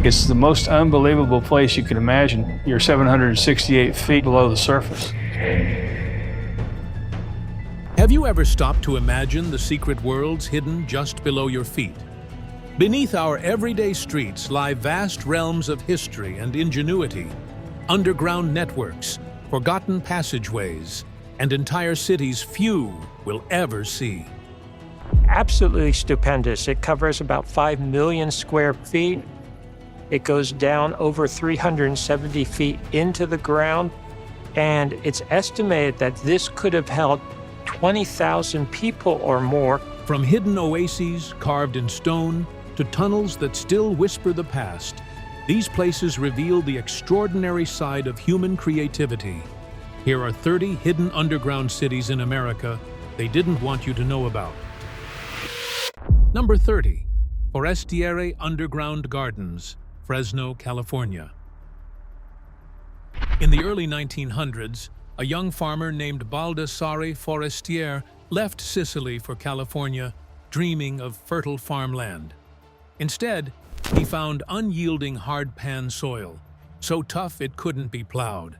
It's the most unbelievable place you can imagine. You're 768 feet below the surface. Have you ever stopped to imagine the secret worlds hidden just below your feet? Beneath our everyday streets lie vast realms of history and ingenuity, underground networks, forgotten passageways, and entire cities few will ever see. Absolutely stupendous. It covers about 5 million square feet. It goes down over 370 feet into the ground, and it's estimated that this could have held 20,000 people or more. From hidden oases carved in stone to tunnels that still whisper the past, these places reveal the extraordinary side of human creativity. Here are 30 hidden underground cities in America they didn't want you to know about. Number 30. Forestiere Underground Gardens, Fresno, California. In the early 1900s, a young farmer named Baldassare Forestiere left Sicily for California, dreaming of fertile farmland. Instead, he found unyielding hard-pan soil, so tough it couldn't be plowed.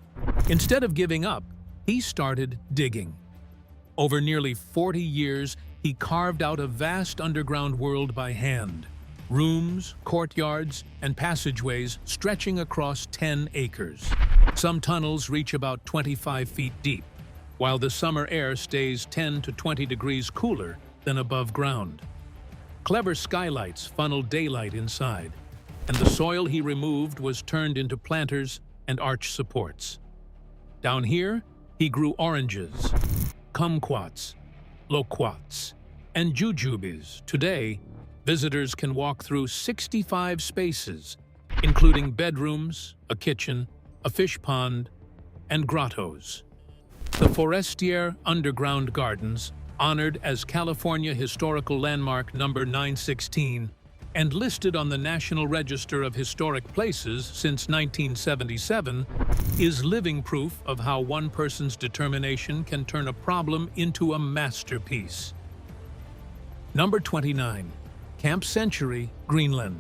Instead of giving up, he started digging. Over nearly 40 years, he carved out a vast underground world by hand. Rooms, courtyards, and passageways stretching across 10 acres. Some tunnels reach about 25 feet deep, while the summer air stays 10 to 20 degrees cooler than above ground. Clever skylights funneled daylight inside, and the soil he removed was turned into planters and arch supports. Down here, he grew oranges, kumquats, loquats, and jujubes. Today, visitors can walk through 65 spaces, including bedrooms, a kitchen, a fish pond, and grottos. The Forestiere Underground Gardens, honored as California Historical Landmark number 916 and listed on the National Register of Historic Places since 1977, is living proof of how one person's determination can turn a problem into a masterpiece. Number 29. Camp Century, Greenland.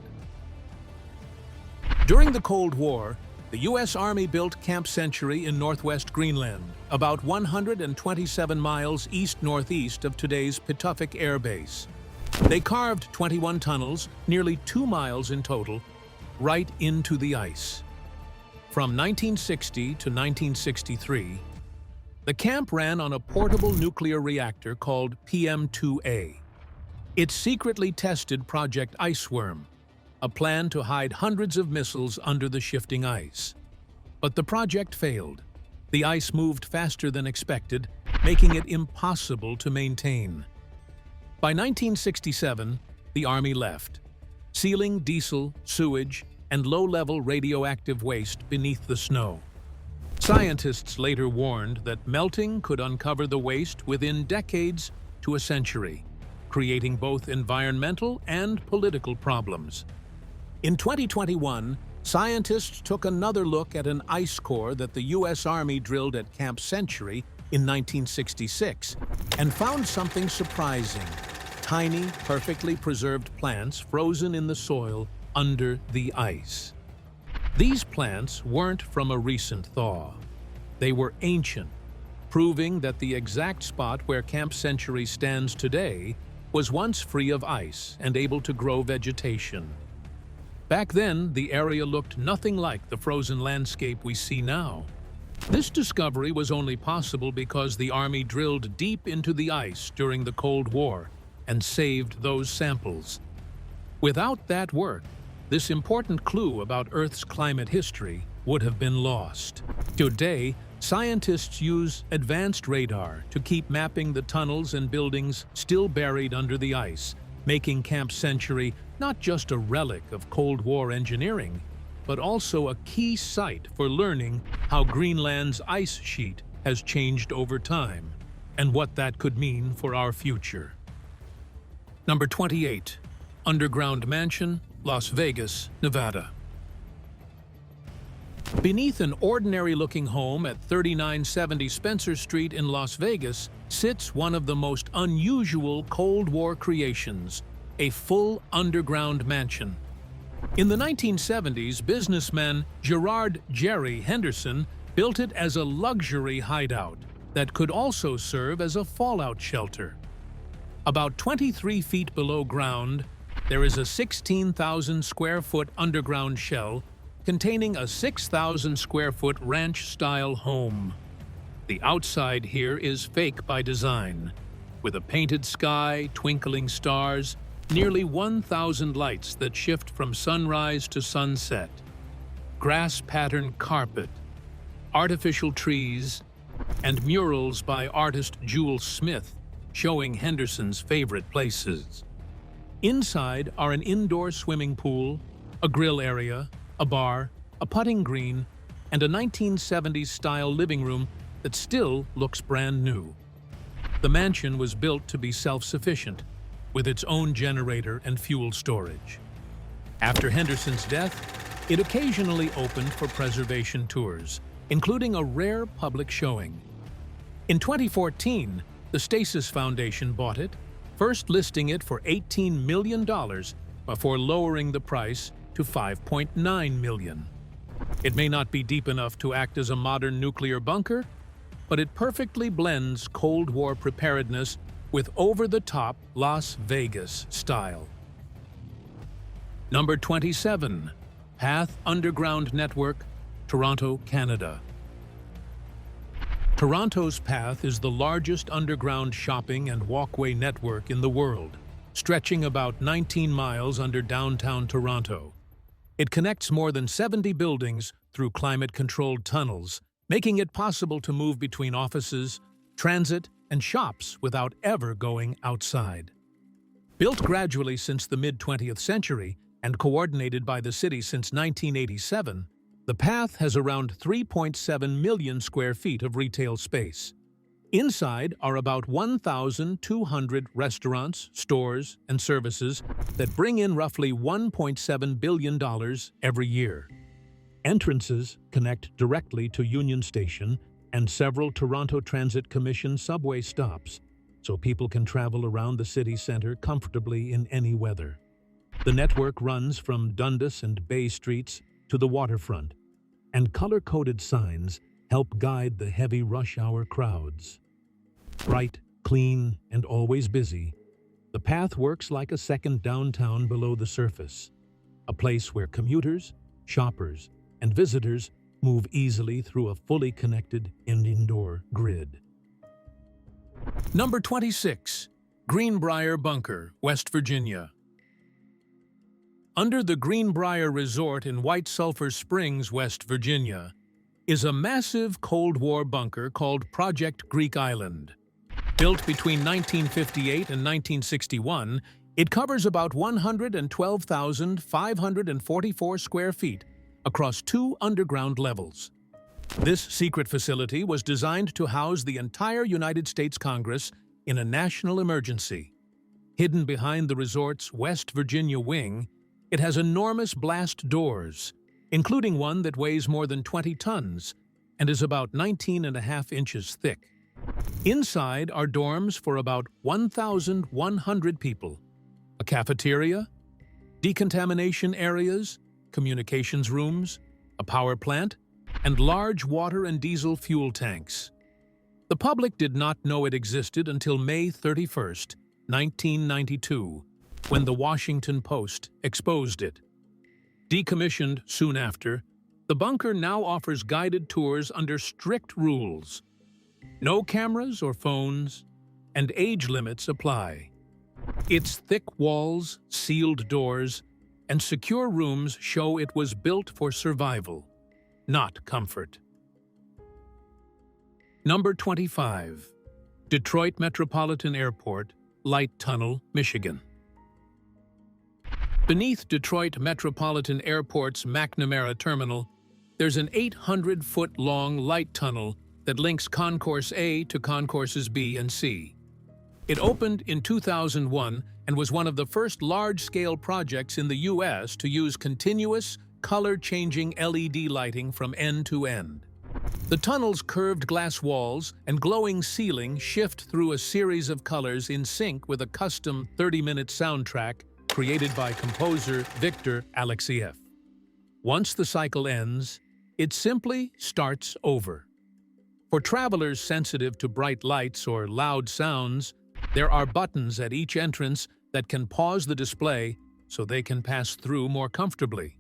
During the Cold War, the U.S. Army built Camp Century in northwest Greenland, about 127 miles east-northeast of today's Pituffik Air Base. They carved 21 tunnels, nearly 2 miles in total, right into the ice. From 1960 to 1963, the camp ran on a portable nuclear reactor called PM-2A. It secretly tested Project Iceworm, a plan to hide hundreds of missiles under the shifting ice. But the project failed. The ice moved faster than expected, making it impossible to maintain. By 1967, the Army left, sealing diesel, sewage, and low-level radioactive waste beneath the snow. Scientists later warned that melting could uncover the waste within decades to a century, creating both environmental and political problems. In 2021, scientists took another look at an ice core that the U.S. Army drilled at Camp Century in 1966 and found something surprising: tiny, perfectly preserved plants frozen in the soil under the ice. These plants weren't from a recent thaw. They were ancient, proving that the exact spot where Camp Century stands today was once free of ice and able to grow vegetation. Back then, the area looked nothing like the frozen landscape we see now. This discovery was only possible because the Army drilled deep into the ice during the Cold War and saved those samples. Without that work, this important clue about Earth's climate history would have been lost. Today, scientists use advanced radar to keep mapping the tunnels and buildings still buried under the ice, making Camp Century not just a relic of Cold War engineering, but also a key site for learning how Greenland's ice sheet has changed over time and what that could mean for our future. Number 28. Underground Mansion, Las Vegas, Nevada. Beneath an ordinary-looking home at 3970 Spencer Street in Las Vegas sits one of the most unusual Cold War creations, a full underground mansion. In the 1970s, businessman Gerard Jerry Henderson built it as a luxury hideout that could also serve as a fallout shelter. About 23 feet below ground, there is a 16,000 square foot underground shell containing a 6,000 square foot ranch-style home. The outside here is fake by design, with a painted sky, twinkling stars, nearly 1,000 lights that shift from sunrise to sunset, grass-patterned carpet, artificial trees, and murals by artist Jules Smith showing Henderson's favorite places. Inside are an indoor swimming pool, a grill area, a bar, a putting green, and a 1970s-style living room that still looks brand new. The mansion was built to be self-sufficient, with its own generator and fuel storage. After Henderson's death, it occasionally opened for preservation tours, including a rare public showing. In 2014, the Stasis Foundation bought it, first listing it for $18 million before lowering the price to $5.9 million. It may not be deep enough to act as a modern nuclear bunker, but it perfectly blends Cold War preparedness with over-the-top Las Vegas style. Number 27. Path Underground Network, Toronto, Canada. Toronto's Path is the largest underground shopping and walkway network in the world, stretching about 19 miles under downtown Toronto. It connects more than 70 buildings through climate-controlled tunnels, making it possible to move between offices, transit, and shops without ever going outside. Built gradually since the mid-20th century and coordinated by the city since 1987, the Path has around 3.7 million square feet of retail space. Inside are about 1,200 restaurants, stores, and services that bring in roughly $1.7 billion every year. Entrances connect directly to Union Station and several Toronto Transit Commission subway stops, so people can travel around the city center comfortably in any weather. The network runs from Dundas and Bay Streets to the waterfront, and color-coded signs help guide the heavy rush-hour crowds. Bright, clean, and always busy, the Path works like a second downtown below the surface, a place where commuters, shoppers, and visitors move easily through a fully connected indoor grid. Number 26. Greenbrier Bunker, West Virginia. Under the Greenbrier Resort in White Sulphur Springs, West Virginia, is a massive Cold War bunker called Project Greek Island. Built between 1958 and 1961, it covers about 112,544 square feet across 2 underground levels. This secret facility was designed to house the entire United States Congress in a national emergency. Hidden behind the resort's West Virginia wing, it has enormous blast doors, including one that weighs more than 20 tons and is about 19.5 inches thick. Inside are dorms for about 1,100 people, a cafeteria, decontamination areas, communications rooms, a power plant, and large water and diesel fuel tanks. The public did not know it existed until May 31, 1992, when the Washington Post exposed it. Decommissioned soon after, the bunker now offers guided tours under strict rules. No cameras or phones, and age limits apply. Its thick walls, sealed doors, and secure rooms show it was built for survival, not comfort. Number 25. Detroit Metropolitan Airport, Light Tunnel, Michigan. Beneath Detroit Metropolitan Airport's McNamara Terminal, there's an 800-foot-long light tunnel that links Concourse A to Concourses B and C. It opened in 2001 and was one of the first large-scale projects in the U.S. to use continuous, color-changing LED lighting from end to end. The tunnel's curved glass walls and glowing ceiling shift through a series of colors in sync with a custom 30-minute soundtrack created by composer Victor Alexiev. Once the cycle ends, it simply starts over. For travelers sensitive to bright lights or loud sounds, there are buttons at each entrance that can pause the display so they can pass through more comfortably.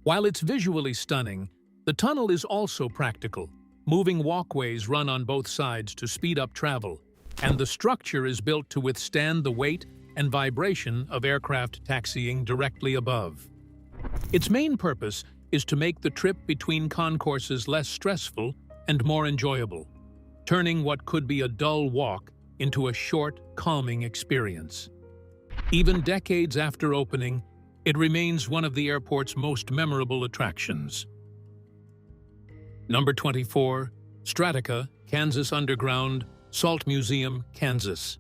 While it's visually stunning, the tunnel is also practical. Moving walkways run on both sides to speed up travel, and the structure is built to withstand the weight and vibration of aircraft taxiing directly above. Its main purpose is to make the trip between concourses less stressful and more enjoyable, turning what could be a dull walk into a short, calming experience. Even decades after opening, it remains one of the airport's most memorable attractions. Number 24, Strataca, Kansas Underground, Salt Museum, Kansas.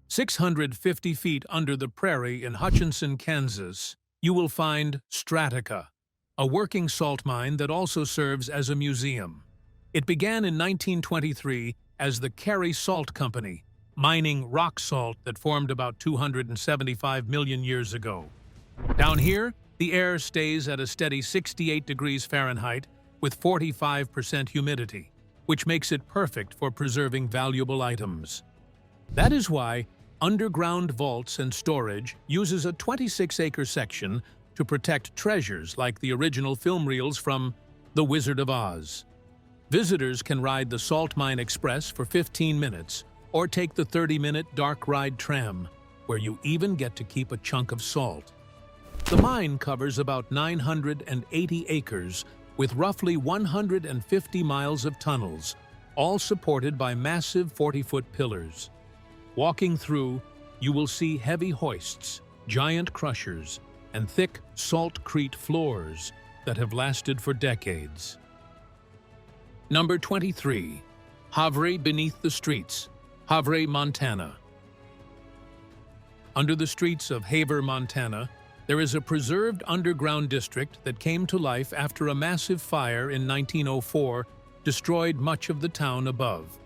650 feet under the prairie in Hutchinson, Kansas, you will find Strataca, a working salt mine that also serves as a museum. It began in 1923 as the Carey Salt Company, mining rock salt that formed about 275 million years ago. Down here, the air stays at a steady 68 degrees Fahrenheit with 45% humidity, which makes it perfect for preserving valuable items. That is why Underground Vaults and Storage uses a 26-acre section to protect treasures like the original film reels from The Wizard of Oz. Visitors can ride the Salt Mine Express for 15 minutes or take the 30-minute dark ride tram, where you even get to keep a chunk of salt. The mine covers about 980 acres with roughly 150 miles of tunnels, all supported by massive 40-foot pillars. Walking through, you will see heavy hoists, giant crushers, and thick saltcrete floors that have lasted for decades. Number 23, Havre beneath the streets, Havre, Montana. Under the streets of Havre, Montana, there is a preserved underground district that came to life after a massive fire in 1904 destroyed much of the town above.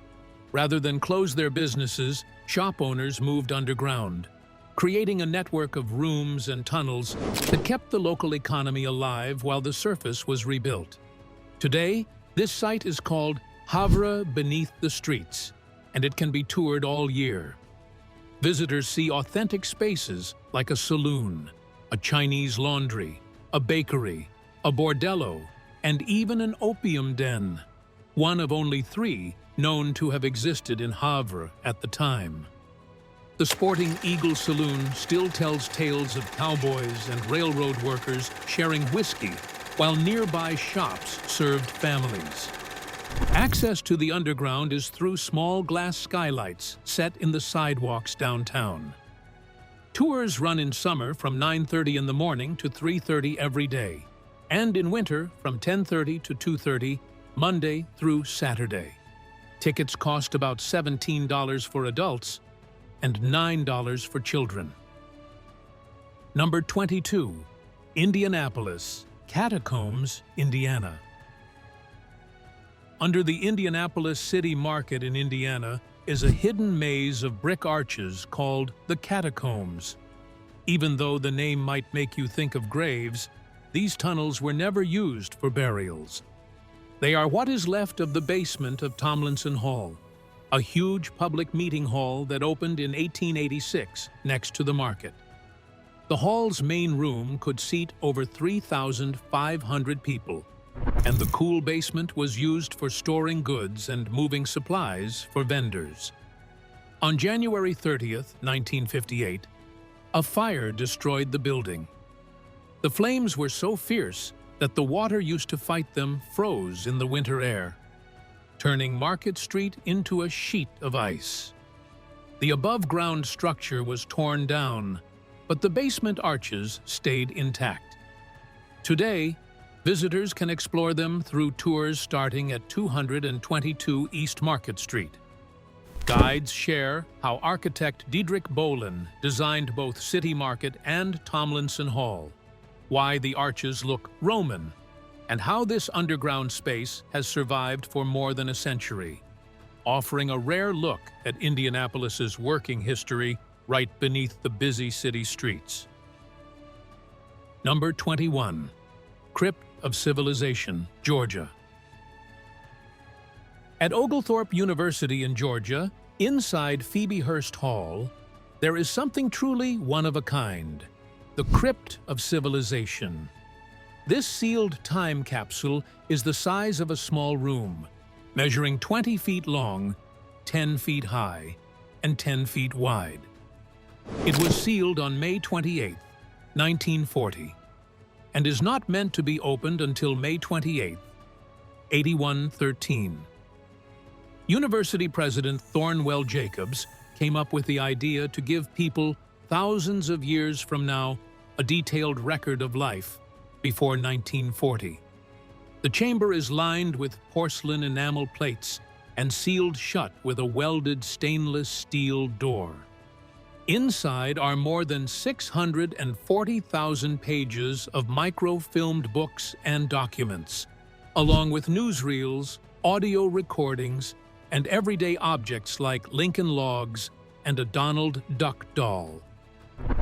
Rather than close their businesses, shop owners moved underground, creating a network of rooms and tunnels that kept the local economy alive while the surface was rebuilt. Today, this site is called Havre Beneath the Streets, and it can be toured all year. Visitors see authentic spaces like a saloon, a Chinese laundry, a bakery, a bordello, and even an opium den, one of only 3 known to have existed in Havre at the time. The Sporting Eagle Saloon still tells tales of cowboys and railroad workers sharing whiskey, while nearby shops served families. Access to the underground is through small glass skylights set in the sidewalks downtown. Tours run in summer from 9:30 in the morning to 3:30 every day, and in winter from 10:30 to 2:30, Monday through Saturday. Tickets cost about $17 for adults and $9 for children. Number 22, Indianapolis Catacombs, Indiana. Under the Indianapolis City Market in Indiana is a hidden maze of brick arches called the Catacombs. Even though the name might make you think of graves, these tunnels were never used for burials. They are what is left of the basement of Tomlinson Hall, a huge public meeting hall that opened in 1886 next to the market. The hall's main room could seat over 3,500 people, and the cool basement was used for storing goods and moving supplies for vendors. On January 30th, 1958, a fire destroyed the building. The flames were so fierce that the water used to fight them froze in the winter air, turning Market Street into a sheet of ice. The above-ground structure was torn down, but the basement arches stayed intact. Today, visitors can explore them through tours starting at 222 East Market Street. Guides share how architect Diedrich Bohlen designed both City Market and Tomlinson Hall, why the arches look Roman, and how this underground space has survived for more than a century, offering a rare look at Indianapolis's working history right beneath the busy city streets. Number 21. Crypt of Civilization, Georgia. At Oglethorpe University in Georgia, inside Phoebe Hearst Hall, there is something truly one of a kind, the Crypt of Civilization. This sealed time capsule is the size of a small room, measuring 20 feet long, 10 feet high, and 10 feet wide. It was sealed on May 28, 1940, and is not meant to be opened until May 28, 8113. University President Thornwell Jacobs came up with the idea to give people thousands of years from now a detailed record of life before 1940. The chamber is lined with porcelain enamel plates and sealed shut with a welded stainless steel door. Inside are more than 640,000 pages of microfilmed books and documents, along with newsreels, audio recordings, and everyday objects like Lincoln logs and a Donald Duck doll.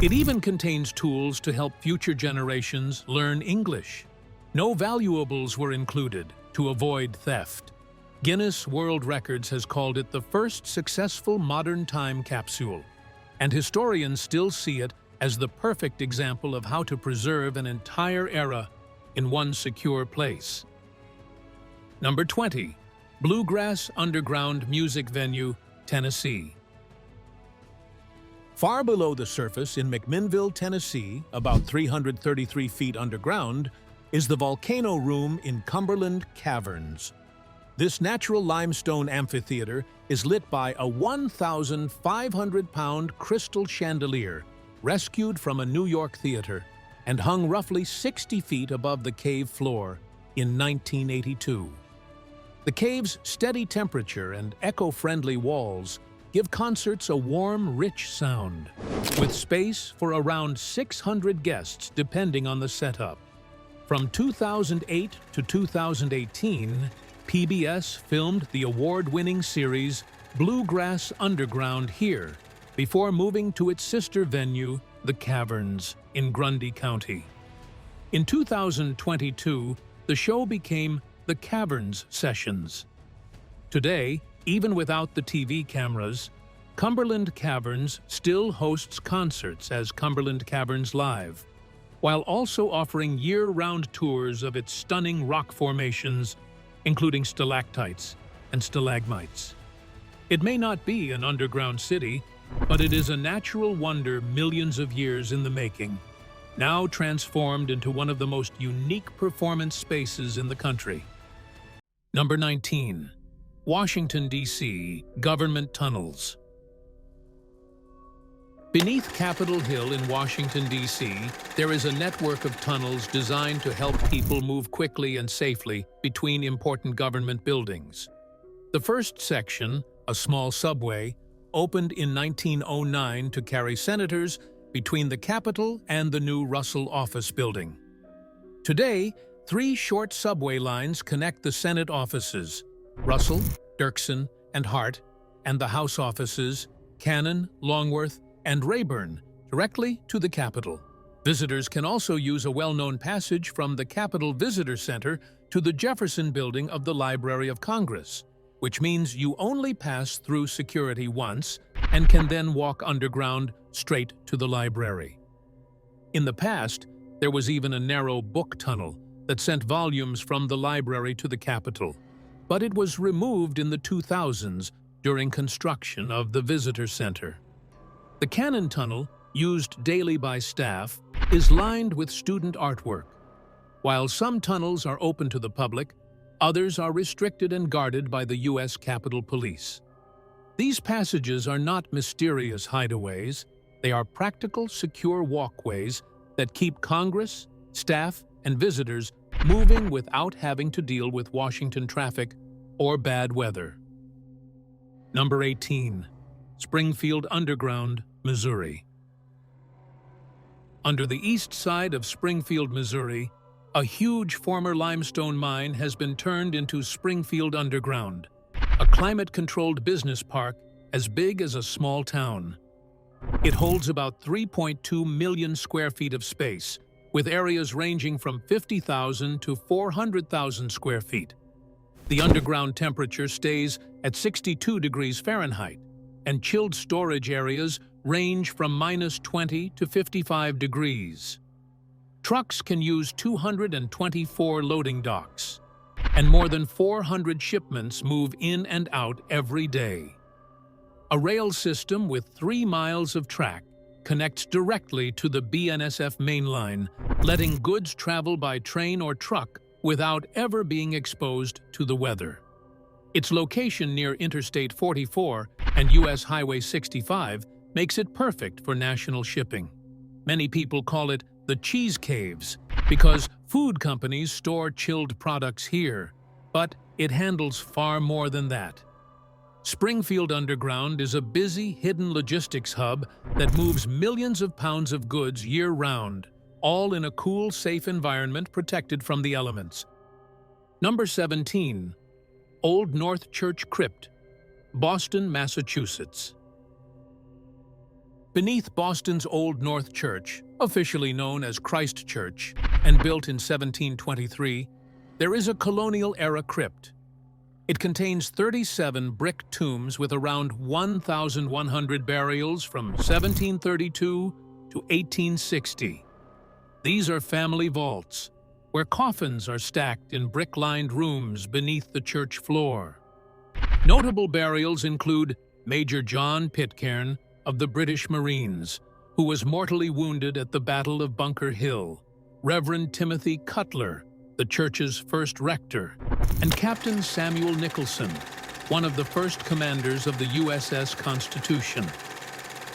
It even contains tools to help future generations learn English. No valuables were included to avoid theft. Guinness World Records has called it the first successful modern time capsule, and historians still see it as the perfect example of how to preserve an entire era in one secure place. Number 20. Bluegrass Underground Music Venue, Tennessee. Far below the surface in McMinnville, Tennessee, about 333 feet underground, is the Volcano Room in Cumberland Caverns. This natural limestone amphitheater is lit by a 1,500-pound crystal chandelier rescued from a New York theater and hung roughly 60 feet above the cave floor in 1982. The cave's steady temperature and eco-friendly walls give concerts a warm, rich sound, with space for around 600 guests depending on the setup. From 2008 to 2018, PBS filmed the award-winning series Bluegrass Underground here, before moving to its sister venue, the Caverns, in Grundy County. In 2022, the show became the Caverns Sessions. Today, even without the TV cameras, Cumberland Caverns still hosts concerts as Cumberland Caverns Live, while also offering year-round tours of its stunning rock formations, including stalactites and stalagmites. It may not be an underground city, but it is a natural wonder millions of years in the making, now transformed into one of the most unique performance spaces in the country. Number 19. Washington, D.C. Government Tunnels. Beneath Capitol Hill in Washington, D.C., there is a network of tunnels designed to help people move quickly and safely between important government buildings. The first section, a small subway, opened in 1909 to carry senators between the Capitol and the new Russell Office Building. Today, 3 short subway lines connect the Senate offices, Russell, Dirksen, and Hart, and the House offices, Cannon, Longworth, and Rayburn, directly to the Capitol. Visitors can also use a well-known passage from the Capitol Visitor Center to the Jefferson Building of the Library of Congress, which means you only pass through security once and can then walk underground straight to the library. In the past, there was even a narrow book tunnel that sent volumes from the library to the Capitol, but it was removed in the 2000s during construction of the Visitor Center. The Cannon Tunnel, used daily by staff, is lined with student artwork. While some tunnels are open to the public, others are restricted and guarded by the U.S. Capitol Police. These passages are not mysterious hideaways. They are practical, secure walkways that keep Congress, staff, and visitors moving without having to deal with Washington traffic or bad weather. Number 18. Springfield Underground, Missouri. Under the east side of Springfield, Missouri, a huge former limestone mine has been turned into Springfield Underground, a climate-controlled business park as big as a small town. It holds about 3.2 million square feet of space, with areas ranging from 50,000 to 400,000 square feet. The underground temperature stays at 62 degrees Fahrenheit, and chilled storage areas range from -20 to 55 degrees. Trucks can use 224 loading docks, and more than 400 shipments move in and out every day. A rail system with 3 miles of track connects directly to the BNSF main line, letting goods travel by train or truck without ever being exposed to the weather. Its location near Interstate 44 and US Highway 65 makes it perfect for national shipping. Many people call it the Cheese Caves because food companies store chilled products here, but it handles far more than that. Springfield Underground is a busy, hidden logistics hub that moves millions of pounds of goods year-round, all in a cool, safe environment protected from the elements. Number 17. Old North Church Crypt, Boston, Massachusetts. Beneath Boston's Old North Church, officially known as Christ Church, and built in 1723, there is a colonial-era crypt. It contains 37 brick tombs with around 1,100 burials from 1732 to 1860. These are family vaults, where coffins are stacked in brick-lined rooms beneath the church floor. Notable burials include Major John Pitcairn of the British Marines, who was mortally wounded at the Battle of Bunker Hill, Reverend Timothy Cutler, the church's first rector, and Captain Samuel Nicholson, one of the first commanders of the USS Constitution.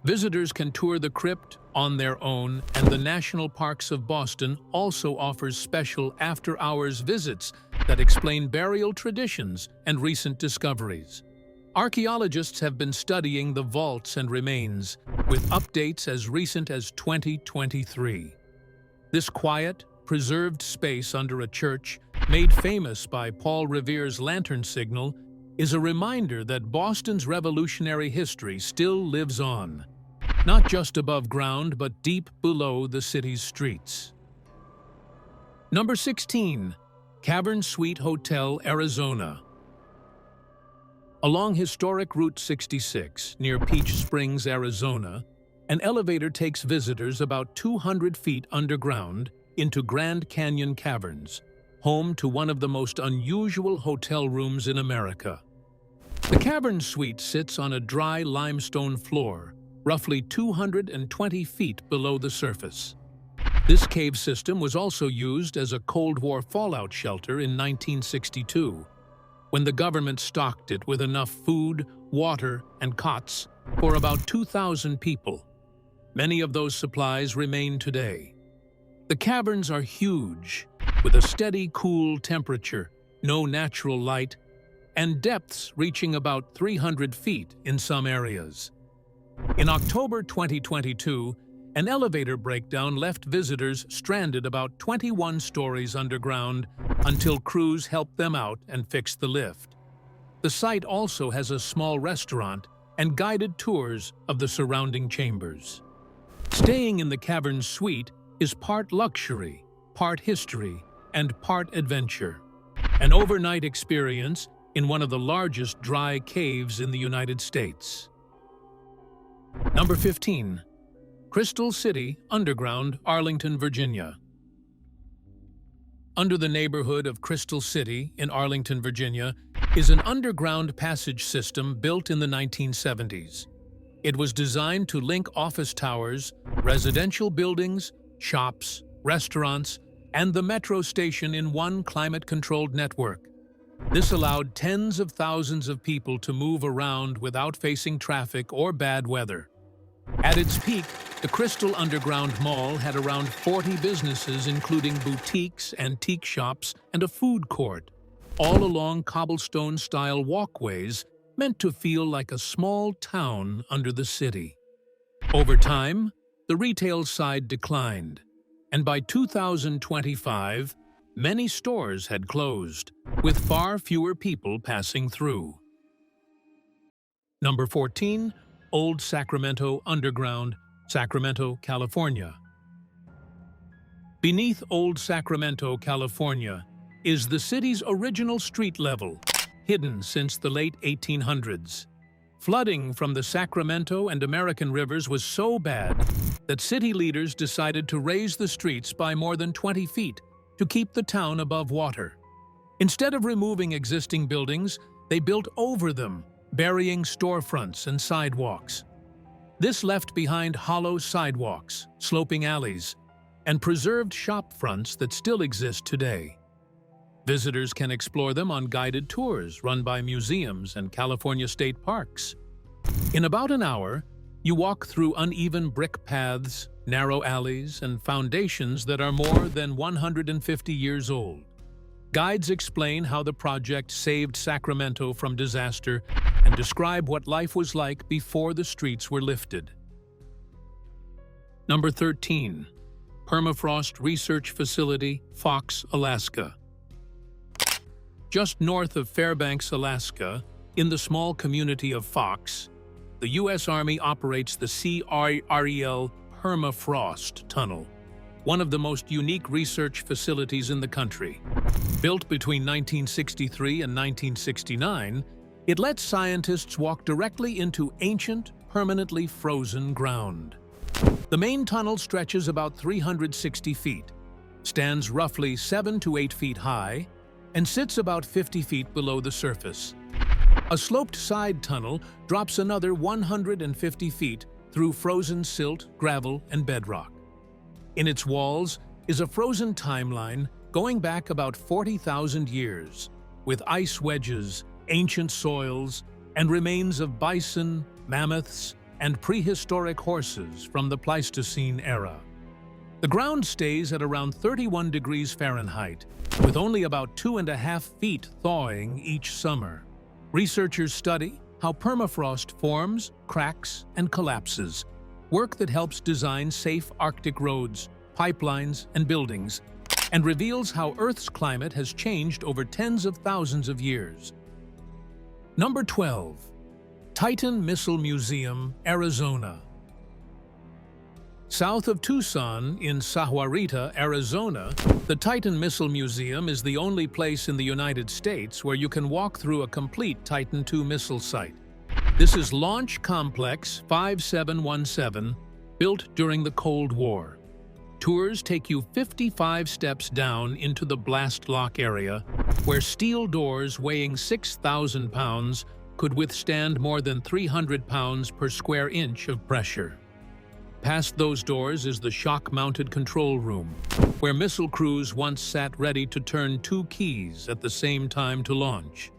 Visitors can tour the crypt on their own, and the National Parks of Boston also offers special after-hours visits that explain burial traditions and recent discoveries. Archaeologists have been studying the vaults and remains, with updates as recent as 2023. This quiet, preserved space under a church, made famous by Paul Revere's lantern signal, is a reminder that Boston's revolutionary history still lives on, not just above ground, but deep below the city's streets. Number 16. Cavern Suite Hotel, Arizona. Along historic Route 66, near Peach Springs, Arizona, an elevator takes visitors about 200 feet underground into Grand Canyon Caverns, home to one of the most unusual hotel rooms in America. The Cavern Suite sits on a dry limestone floor, roughly 220 feet below the surface. This cave system was also used as a Cold War fallout shelter in 1962, when the government stocked it with enough food, water, and cots for about 2,000 people. Many of those supplies remain today. The caverns are huge, with a steady, cool temperature, no natural light, and depths reaching about 300 feet in some areas. In October 2022, an elevator breakdown left visitors stranded about 21 stories underground until crews helped them out and fixed the lift. The site also has a small restaurant and guided tours of the surrounding chambers. Staying in the Cavern Suite is part luxury, part history, and part adventure. An overnight experience in one of the largest dry caves in the United States. Number 15. Crystal City Underground, Arlington, Virginia. Under the neighborhood of Crystal City in Arlington, Virginia, is an underground passage system built in the 1970s. It was designed to link office towers, residential buildings, shops, restaurants, and the metro station in one climate-controlled network. This allowed tens of thousands of people to move around without facing traffic or bad weather. At its peak, the Crystal Underground Mall had around 40 businesses, including boutiques, antique shops, and a food court, all along cobblestone-style walkways meant to feel like a small town under the city. Over time, the retail side declined, and by 2025, many stores had closed, with far fewer people passing through. Number 14. Old Sacramento Underground, Sacramento, California. Beneath Old Sacramento, California, is the city's original street level, hidden since the late 1800s. Flooding from the Sacramento and American rivers was so bad that city leaders decided to raise the streets by more than 20 feet to keep the town above water. Instead of removing existing buildings, they built over them, burying storefronts and sidewalks. This left behind hollow sidewalks, sloping alleys, and preserved shop fronts that still exist today. Visitors can explore them on guided tours run by museums and California state parks. In about an hour, you walk through uneven brick paths, narrow alleys, and foundations that are more than 150 years old. Guides explain how the project saved Sacramento from disaster and describe what life was like before the streets were lifted. Number 13. Permafrost Research Facility, Fox, Alaska. Just north of Fairbanks, Alaska, in the small community of Fox, the U.S. Army operates the CREL Permafrost Tunnel, one of the most unique research facilities in the country. Built between 1963 and 1969, it lets scientists walk directly into ancient, permanently frozen ground. The main tunnel stretches about 360 feet, stands roughly 7 to 8 feet high, and sits about 50 feet below the surface. A sloped side tunnel drops another 150 feet through frozen silt, gravel, and bedrock. In its walls is a frozen timeline going back about 40,000 years, with ice wedges, ancient soils, and remains of bison, mammoths, and prehistoric horses from the Pleistocene era. The ground stays at around 31 degrees Fahrenheit, with only about 2.5 feet thawing each summer. Researchers study how permafrost forms, cracks, and collapses, work that helps design safe Arctic roads, pipelines, and buildings, and reveals how Earth's climate has changed over tens of thousands of years. Number 12. Titan Missile Museum, Arizona. South of Tucson, in Sahuarita, Arizona, the Titan Missile Museum is the only place in the United States where you can walk through a complete Titan II missile site. This is Launch Complex 5717, built during the Cold War. Tours take you 55 steps down into the blast lock area, where steel doors weighing 6,000 pounds could withstand more than 300 pounds per square inch of pressure. Past those doors is the shock-mounted control room, where missile crews once sat ready to turn 2 keys at the same time to launch.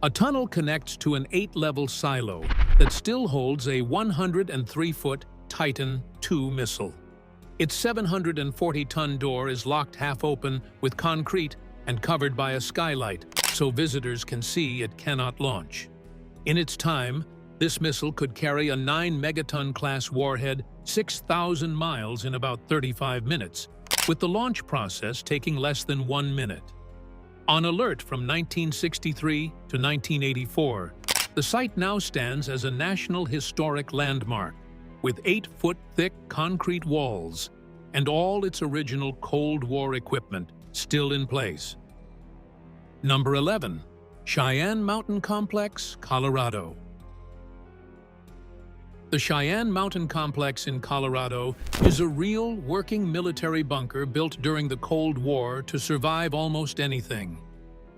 A tunnel connects to an 8-level silo that still holds a 103-foot Titan II missile. Its 740-ton door is locked half open with concrete and covered by a skylight, so visitors can see it cannot launch. In its time, this missile could carry a 9-megaton-class warhead 6,000 miles in about 35 minutes, with the launch process taking less than 1 minute. On alert from 1963 to 1984, the site now stands as a National Historic Landmark, with 8-foot-thick concrete walls and all its original Cold War equipment still in place. Number 11. Cheyenne Mountain Complex, Colorado. The Cheyenne Mountain Complex in Colorado is a real, working military bunker built during the Cold War to survive almost anything.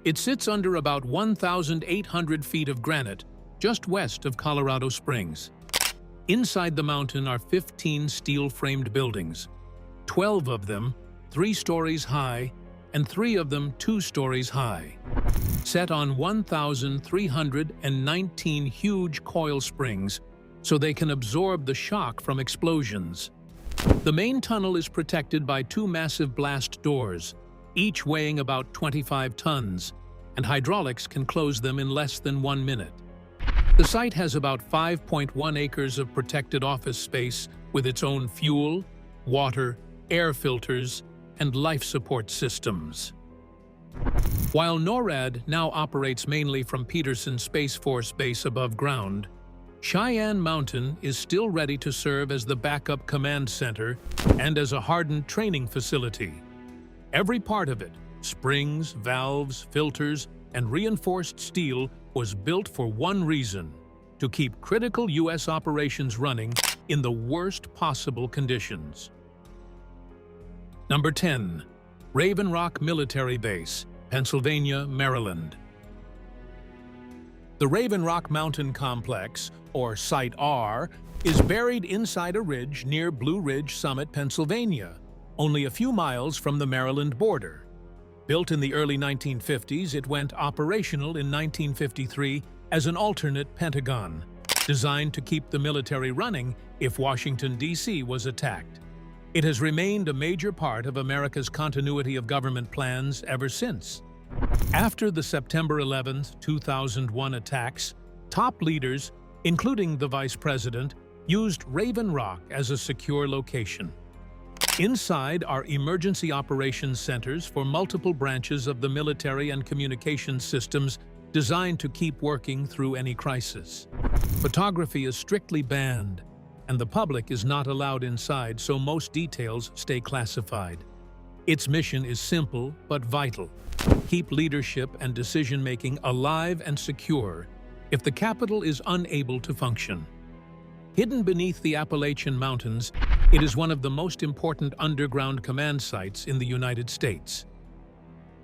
It sits under about 1,800 feet of granite, just west of Colorado Springs. Inside the mountain are 15 steel-framed buildings, 12 of them 3 stories high, and 3 of them 2 stories high, set on 1,319 huge coil springs so they can absorb the shock from explosions. The main tunnel is protected by 2 massive blast doors, each weighing about 25 tons, and hydraulics can close them in less than 1 minute. The site has about 5.1 acres of protected office space with its own fuel, water, air filters, and life support systems. While NORAD now operates mainly from Peterson Space Force Base above ground, Cheyenne Mountain is still ready to serve as the backup command center and as a hardened training facility. Every part of it, springs, valves, filters, and reinforced steel, was built for one reason: to keep critical U.S. operations running in the worst possible conditions. Number 10. Raven Rock Military Base, Pennsylvania, Maryland. The Raven Rock Mountain Complex, or Site R, is buried inside a ridge near Blue Ridge Summit, Pennsylvania, only a few miles from the Maryland border. Built in the early 1950s, it went operational in 1953 as an alternate Pentagon, designed to keep the military running if Washington, D.C. was attacked. It has remained a major part of America's continuity of government plans ever since. After the September 11, 2001 attacks, top leaders, including the Vice President, used Raven Rock as a secure location. Inside are emergency operations centers for multiple branches of the military and communications systems designed to keep working through any crisis. Photography is strictly banned, and the public is not allowed inside, so most details stay classified. Its mission is simple but vital: keep leadership and decision-making alive and secure if the capital is unable to function. Hidden beneath the Appalachian Mountains, it is one of the most important underground command sites in the United States.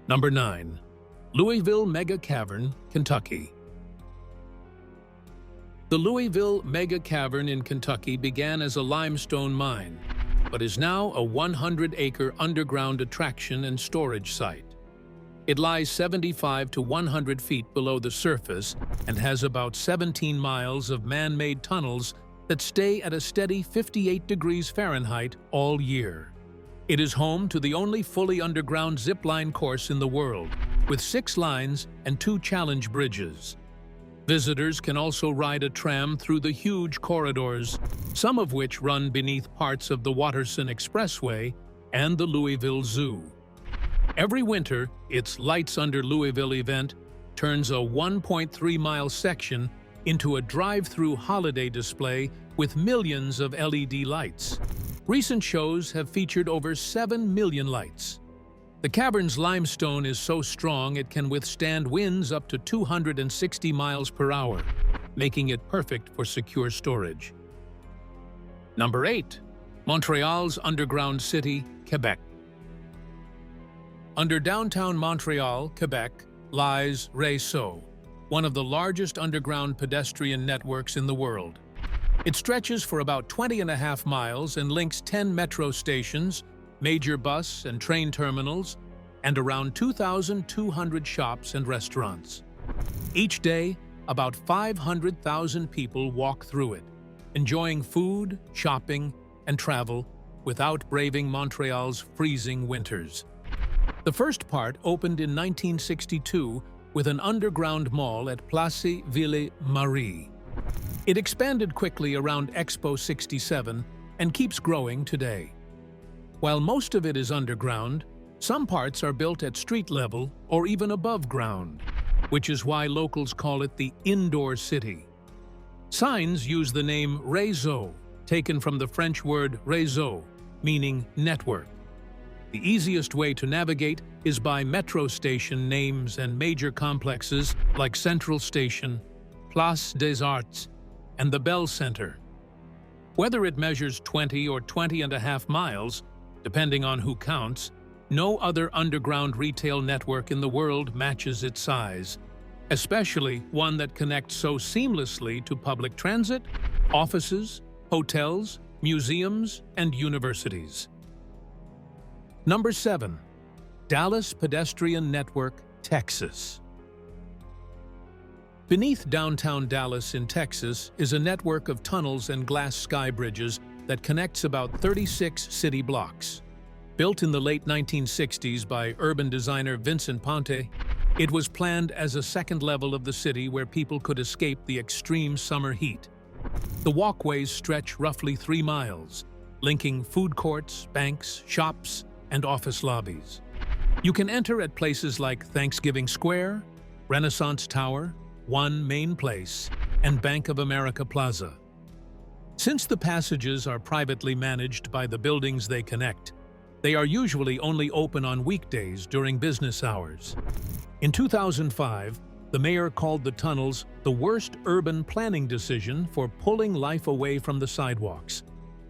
Number 9. Louisville Mega Cavern, Kentucky. The Louisville Mega Cavern in Kentucky began as a limestone mine, but is now a 100-acre underground attraction and storage site. It lies 75 to 100 feet below the surface and has about 17 miles of man-made tunnels that stay at a steady 58 degrees Fahrenheit all year. It is home to the only fully underground zip-line course in the world, with 6 lines and 2 challenge bridges. Visitors can also ride a tram through the huge corridors, some of which run beneath parts of the Watterson Expressway and the Louisville Zoo. Every winter, its Lights Under Louisville event turns a 1.3-mile section into a drive-through holiday display with millions of LED lights. Recent shows have featured over 7 million lights. The cavern's limestone is so strong it can withstand winds up to 260 miles per hour, making it perfect for secure storage. Number 8. Montreal's underground city, Quebec. Under downtown Montreal, Quebec, lies Réseau, one of the largest underground pedestrian networks in the world. It stretches for about 20.5 miles and links 10 metro stations, major bus and train terminals, and around 2,200 shops and restaurants. Each day, about 500,000 people walk through it, enjoying food, shopping, and travel without braving Montreal's freezing winters. The first part opened in 1962 with an underground mall at Place Ville Marie. It expanded quickly around Expo 67 and keeps growing today. While most of it is underground, some parts are built at street level or even above ground, which is why locals call it the indoor city. Signs use the name réseau, taken from the French word réseau, meaning network. The easiest way to navigate is by metro station names and major complexes like Central Station, Place des Arts, and the Bell Center. Whether it measures 20 or 20.5 miles, depending on who counts, no other underground retail network in the world matches its size, especially one that connects so seamlessly to public transit, offices, hotels, museums, and universities. Number 7. Dallas Pedestrian Network, Texas. Beneath downtown Dallas in Texas is a network of tunnels and glass sky bridges that connects about 36 city blocks. Built in the late 1960s by urban designer Vincent Ponte, it was planned as a second level of the city where people could escape the extreme summer heat. The walkways stretch roughly 3 miles, linking food courts, banks, shops, and office lobbies. You can enter at places like Thanksgiving Square, Renaissance Tower, One Main Place, and Bank of America Plaza. Since the passages are privately managed by the buildings they connect, they are usually only open on weekdays during business hours. In 2005, the mayor called the tunnels the worst urban planning decision for pulling life away from the sidewalks,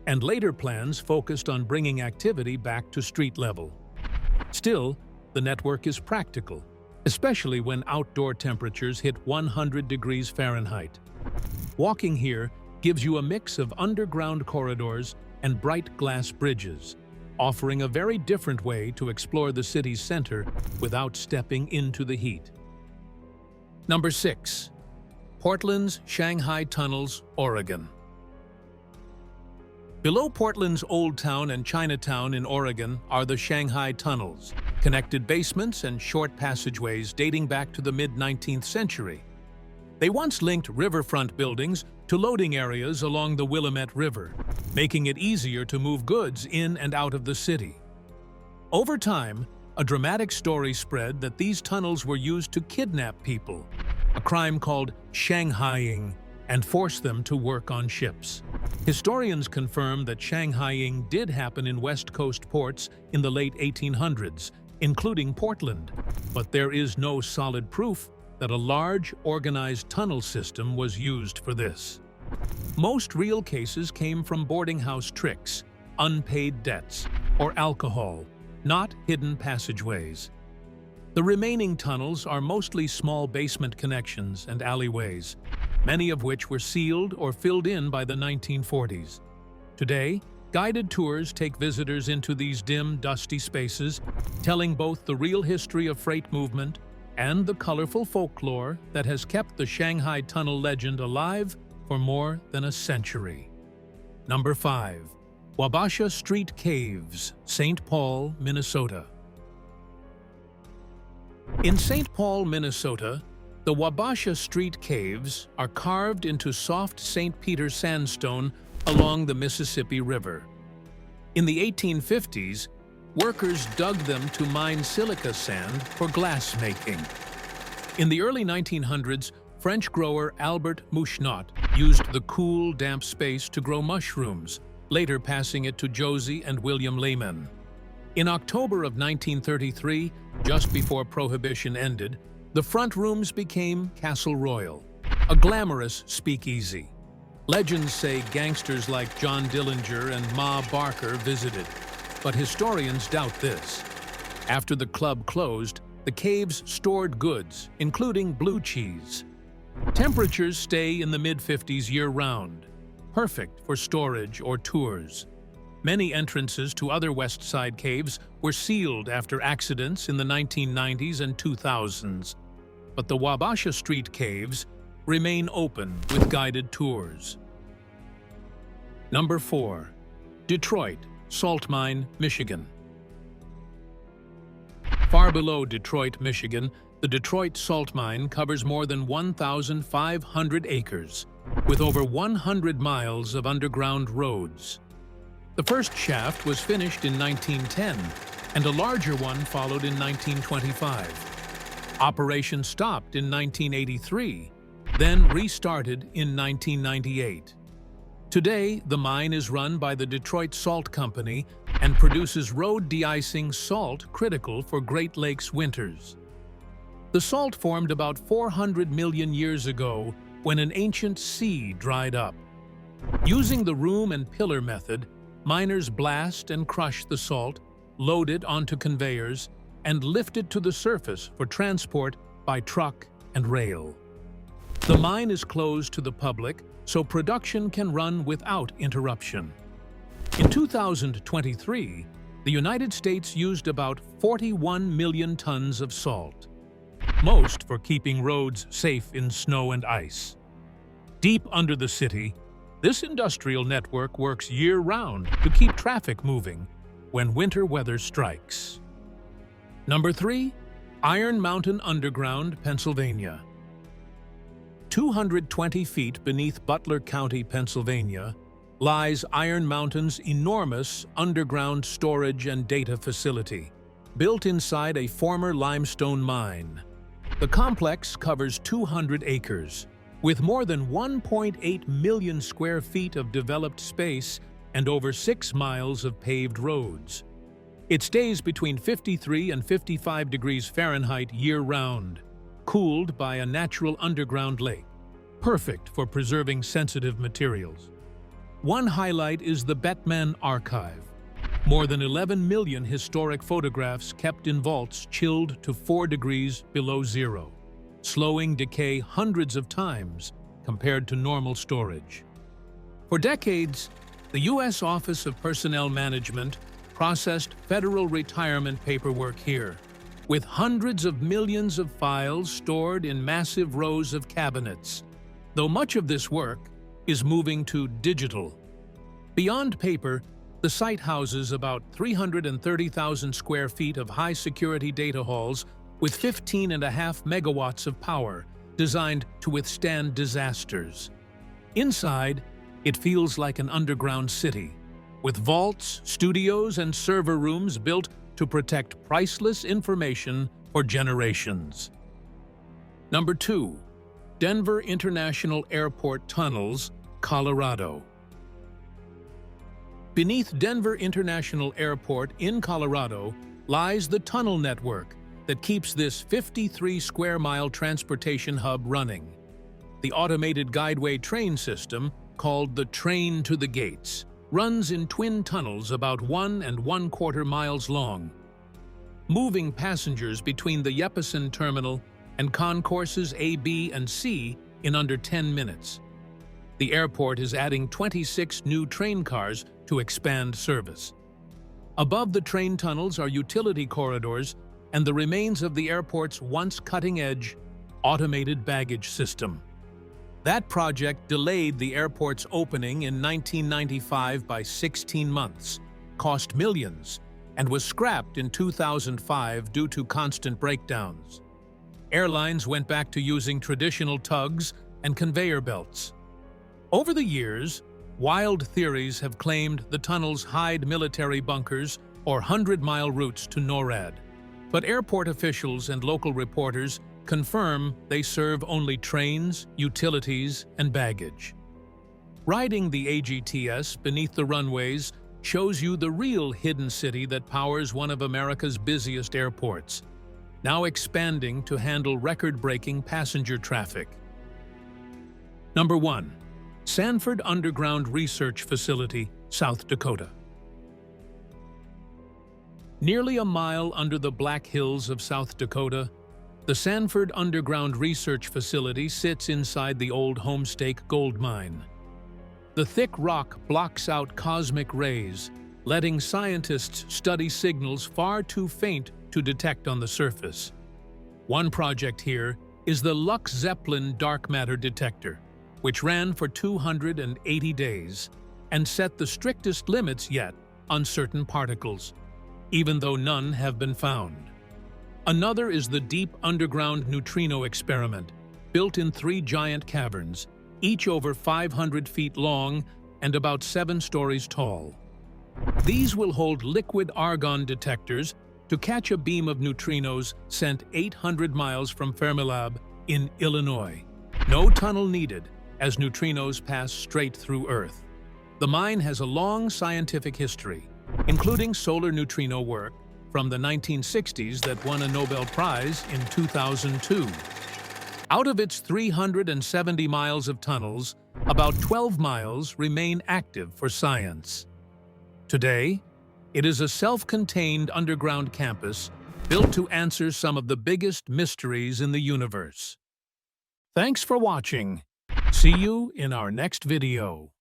and later plans focused on bringing activity back to street level. Still, the network is practical, especially when outdoor temperatures hit 100 degrees Fahrenheit. Walking here gives you a mix of underground corridors and bright glass bridges, offering a very different way to explore the city's center without stepping into the heat. Number 6. Portland's Shanghai Tunnels, Oregon. Below Portland's Old Town and Chinatown in Oregon are the Shanghai Tunnels, connected basements and short passageways dating back to the mid-19th century. They once linked riverfront buildings to loading areas along the Willamette River, making it easier to move goods in and out of the city. Over time, a dramatic story spread that these tunnels were used to kidnap people, a crime called Shanghaiing, and force them to work on ships. Historians confirm that Shanghaiing did happen in West Coast ports in the late 1800s, including Portland, but there is no solid proof that a large, organized tunnel system was used for this. Most real cases came from boarding house tricks, unpaid debts, or alcohol, not hidden passageways. The remaining tunnels are mostly small basement connections and alleyways, many of which were sealed or filled in by the 1940s. Today, guided tours take visitors into these dim, dusty spaces, telling both the real history of freight movement and the colorful folklore that has kept the Shanghai Tunnel legend alive for more than a century. Number 5. Wabasha Street Caves, St. Paul, Minnesota. In St. Paul, Minnesota, the Wabasha Street Caves are carved into soft St. Peter sandstone along the Mississippi River. In the 1850s, workers dug them to mine silica sand for glass making. In the early 1900s, French grower Albert Mouchnot used the cool, damp space to grow mushrooms, later passing it to Josie and William Lehman. In October of 1933, just before Prohibition ended, the front rooms became Castle Royal, a glamorous speakeasy. Legends say gangsters like John Dillinger and Ma Barker visited, but historians doubt this. After the club closed, the caves stored goods, including blue cheese. Temperatures stay in the mid-50s year-round, perfect for storage or tours. Many entrances to other West Side caves were sealed after accidents in the 1990s and 2000s, but the Wabasha Street Caves remain open with guided tours. Number 4. Detroit, Salt Mine, Michigan. Far below Detroit, Michigan, the Detroit Salt Mine covers more than 1,500 acres, with over 100 miles of underground roads. The first shaft was finished in 1910, and a larger one followed in 1925. Operation stopped in 1983, then restarted in 1998. Today, the mine is run by the Detroit Salt Company and produces road de-icing salt critical for Great Lakes winters. The salt formed about 400 million years ago when an ancient sea dried up. Using the room and pillar method, miners blast and crush the salt, load it onto conveyors, and lift it to the surface for transport by truck and rail. The mine is closed to the public, so production can run without interruption. In 2023, the United States used about 41 million tons of salt, most for keeping roads safe in snow and ice. Deep under the city, this industrial network works year-round to keep traffic moving when winter weather strikes. Number 3. Iron Mountain Underground, Pennsylvania. 220 feet beneath Butler County, Pennsylvania, lies Iron Mountain's enormous underground storage and data facility, built inside a former limestone mine. The complex covers 200 acres, With more than 1.8 million square feet of developed space and over 6 miles of paved roads. It stays between 53 and 55 degrees Fahrenheit year-round, cooled by a natural underground lake, perfect for preserving sensitive materials. One highlight is the Bettman Archive. More than 11 million historic photographs kept in vaults chilled to 4 degrees below zero, slowing decay hundreds of times compared to normal storage. For decades, the U.S. Office of Personnel Management processed federal retirement paperwork here, with hundreds of millions of files stored in massive rows of cabinets, though much of this work is moving to digital. Beyond paper, the site houses about 330,000 square feet of high-security data halls with 15.5 megawatts of power designed to withstand disasters. Inside, it feels like an underground city, with vaults, studios, and server rooms built to protect priceless information for generations. Number 2. Denver International Airport Tunnels, Colorado. Beneath Denver International Airport in Colorado lies the tunnel network that keeps this 53-square-mile transportation hub running. The automated guideway train system, called the Train to the Gates, runs in twin tunnels about 1 1/4 miles long, moving passengers between the Yepesen Terminal and concourses A, B, and C in under 10 minutes. The airport is adding 26 new train cars to expand service. Above the train tunnels are utility corridors and the remains of the airport's once cutting-edge automated baggage system. That project delayed the airport's opening in 1995 by 16 months, cost millions, and was scrapped in 2005 due to constant breakdowns. Airlines went back to using traditional tugs and conveyor belts. Over the years, wild theories have claimed the tunnels hide military bunkers or 100-mile routes to NORAD, but airport officials and local reporters confirm they serve only trains, utilities, and baggage. Riding the AGTS beneath the runways shows you the real hidden city that powers one of America's busiest airports, now expanding to handle record-breaking passenger traffic. Number 1. Sanford Underground Research Facility, South Dakota. Nearly a mile under the Black Hills of South Dakota, the Sanford Underground Research Facility sits inside the old Homestake gold mine. The thick rock blocks out cosmic rays, letting scientists study signals far too faint to detect on the surface. One project here is the Lux-Zeppelin dark matter detector, which ran for 280 days and set the strictest limits yet on certain particles, even though none have been found. Another is the Deep Underground Neutrino Experiment, built in 3 giant caverns, each over 500 feet long and about 7 stories tall. These will hold liquid argon detectors to catch a beam of neutrinos sent 800 miles from Fermilab in Illinois. No tunnel needed, as neutrinos pass straight through Earth. The mine has a long scientific history, including solar neutrino work from the 1960s that won a Nobel Prize in 2002. Out of its 370 miles of tunnels, about 12 miles remain active for science. Today, it is a self-contained underground campus built to answer some of the biggest mysteries in the universe. Thanks for watching. See you in our next video.